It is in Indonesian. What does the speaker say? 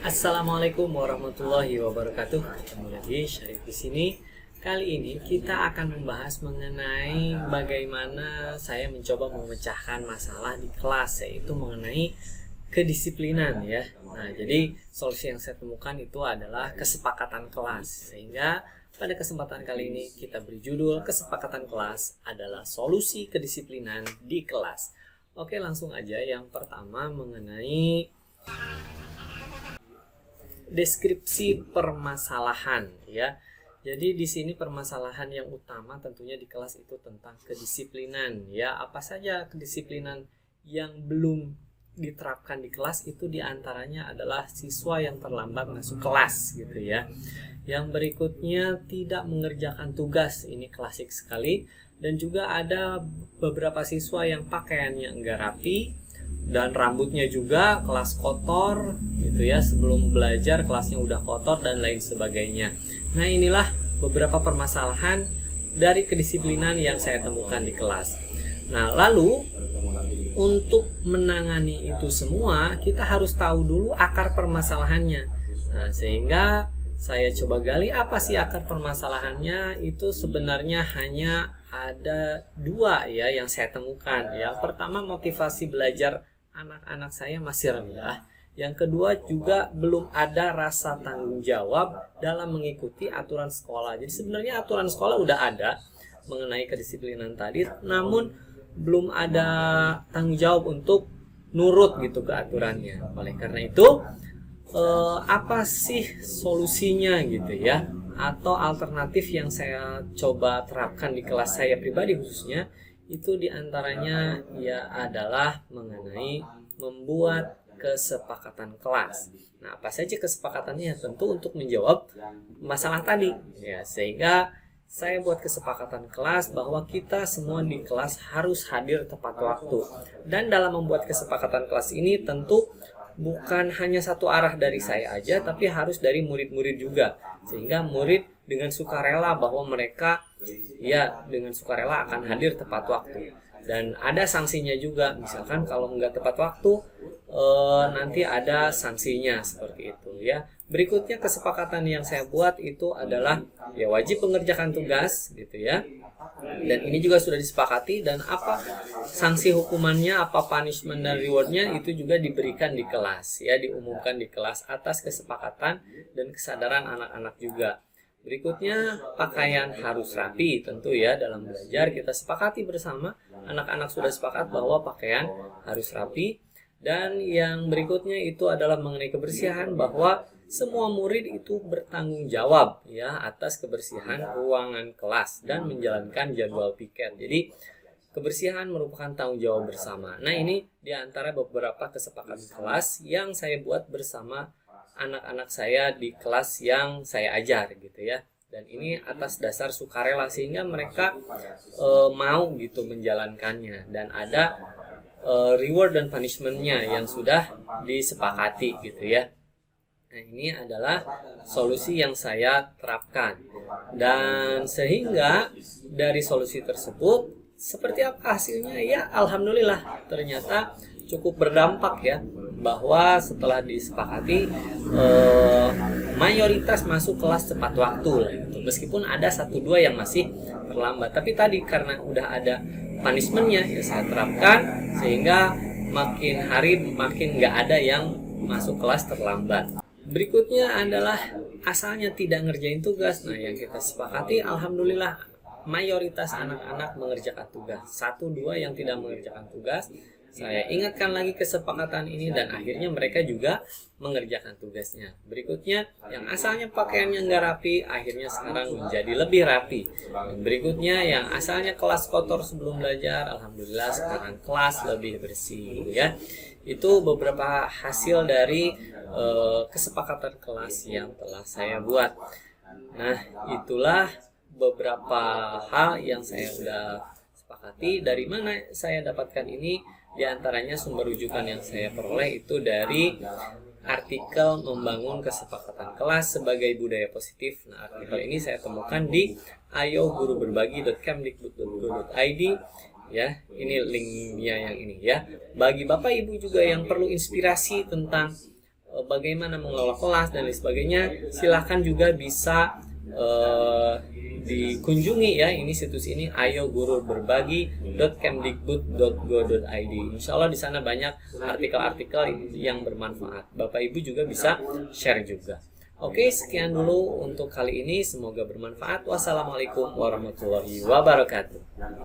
Assalamualaikum warahmatullahi wabarakatuh. Ketemu lagi Syarif di sini. Kali ini kita akan membahas mengenai bagaimana saya mencoba memecahkan masalah di kelas, yaitu mengenai kedisiplinan ya. Nah, jadi solusi yang saya temukan itu adalah kesepakatan kelas. Sehingga pada kesempatan kali ini kita beri judul kesepakatan kelas adalah solusi kedisiplinan di kelas. Oke, langsung aja. Yang pertama mengenai deskripsi permasalahan ya. Jadi di sini permasalahan yang utama tentunya di kelas itu tentang kedisiplinan ya. Apa saja kedisiplinan yang belum diterapkan di kelas itu diantaranya adalah siswa yang terlambat masuk kelas gitu ya. Yang berikutnya tidak mengerjakan tugas, ini klasik sekali. Dan juga ada beberapa siswa yang pakaiannya enggak rapi dan rambutnya juga kelas kotor gitu ya, sebelum belajar kelasnya udah kotor dan lain sebagainya. Nah, inilah beberapa permasalahan dari kedisiplinan yang saya temukan di kelas. Nah, lalu untuk menangani itu semua kita harus tahu dulu akar permasalahannya. Nah, sehingga saya coba gali apa sih akar permasalahannya. Itu sebenarnya hanya ada dua ya yang saya temukan. Yang pertama, motivasi belajar anak-anak saya masih rendah. Yang kedua juga belum ada rasa tanggung jawab dalam mengikuti aturan sekolah. Jadi sebenarnya aturan sekolah udah ada mengenai kedisiplinan tadi, namun belum ada tanggung jawab untuk nurut gitu ke aturannya. Oleh karena itu, apa sih solusinya gitu ya? Atau alternatif yang saya coba terapkan di kelas saya pribadi khususnya, itu diantaranya ya adalah mengenai membuat kesepakatan kelas. Nah, apa saja kesepakatannya? Tentu untuk menjawab masalah tadi ya, sehingga saya buat kesepakatan kelas bahwa kita semua di kelas harus hadir tepat waktu. Dan dalam membuat kesepakatan kelas ini tentu bukan hanya satu arah dari saya aja, tapi harus dari murid-murid juga. Sehingga murid dengan sukarela bahwa mereka ya dengan sukarela akan hadir tepat waktu. Dan ada sanksinya juga, misalkan kalau nggak tepat waktu nanti ada sanksinya seperti itu ya. Berikutnya kesepakatan yang saya buat itu adalah ya wajib mengerjakan tugas gitu ya. Dan ini juga sudah disepakati, dan apa sanksi hukumannya, apa punishment dan rewardnya itu juga diberikan di kelas ya, diumumkan di kelas atas kesepakatan dan kesadaran anak-anak juga. Berikutnya, pakaian harus rapi tentu ya. Dalam belajar kita sepakati bersama, anak-anak sudah sepakat bahwa pakaian harus rapi. Dan yang berikutnya itu adalah mengenai kebersihan, bahwa semua murid itu bertanggung jawab ya atas kebersihan ruangan kelas dan menjalankan jadwal piket. Jadi kebersihan merupakan tanggung jawab bersama. Nah, ini diantara beberapa kesepakatan kelas yang saya buat bersama anak-anak saya di kelas yang saya ajar gitu ya. Dan ini atas dasar sukarela, sehingga mereka mau gitu menjalankannya, dan ada reward dan punishmentnya yang sudah disepakati gitu ya. Nah, ini adalah solusi yang saya terapkan, dan sehingga dari solusi tersebut seperti apa hasilnya ya, alhamdulillah ternyata cukup berdampak ya, bahwa setelah disepakati mayoritas masuk kelas tepat waktu lah gitu. Meskipun ada 1-2 yang masih terlambat, tapi tadi karena udah ada punishmentnya ya saya terapkan, sehingga makin hari makin nggak ada yang masuk kelas terlambat. Berikutnya adalah asalnya tidak ngerjain tugas. Nah, yang kita sepakati alhamdulillah mayoritas anak-anak mengerjakan tugas. 1-2 yang tidak mengerjakan tugas, saya ingatkan lagi kesepakatan ini, dan akhirnya mereka juga mengerjakan tugasnya. Berikutnya, yang asalnya pakaiannya nggak rapi, akhirnya sekarang menjadi lebih rapi. Dan berikutnya, yang asalnya kelas kotor sebelum belajar, alhamdulillah sekarang kelas lebih bersih ya. Itu beberapa hasil dari kesepakatan kelas yang telah saya buat. Nah, itulah beberapa hal yang saya sudah sepakati. Dari mana saya dapatkan ini? Di antaranya sumber rujukan yang saya peroleh itu dari artikel Membangun Kesepakatan Kelas Sebagai Budaya Positif. Nah, artikel ini saya temukan di ayoguruberbagi.kemdikbud.go.id ya. Ini linknya yang ini ya. Bagi Bapak Ibu juga yang perlu inspirasi tentang bagaimana mengelola kelas dan lain sebagainya, silahkan juga bisa dikunjungi ya ini situs ini ayoguruberbagi.kemdikbud.go.id. Insya Allah di sana banyak artikel-artikel yang bermanfaat. Bapak Ibu juga bisa share juga. Oke, sekian dulu untuk kali ini. Semoga bermanfaat. Wassalamualaikum warahmatullahi wabarakatuh.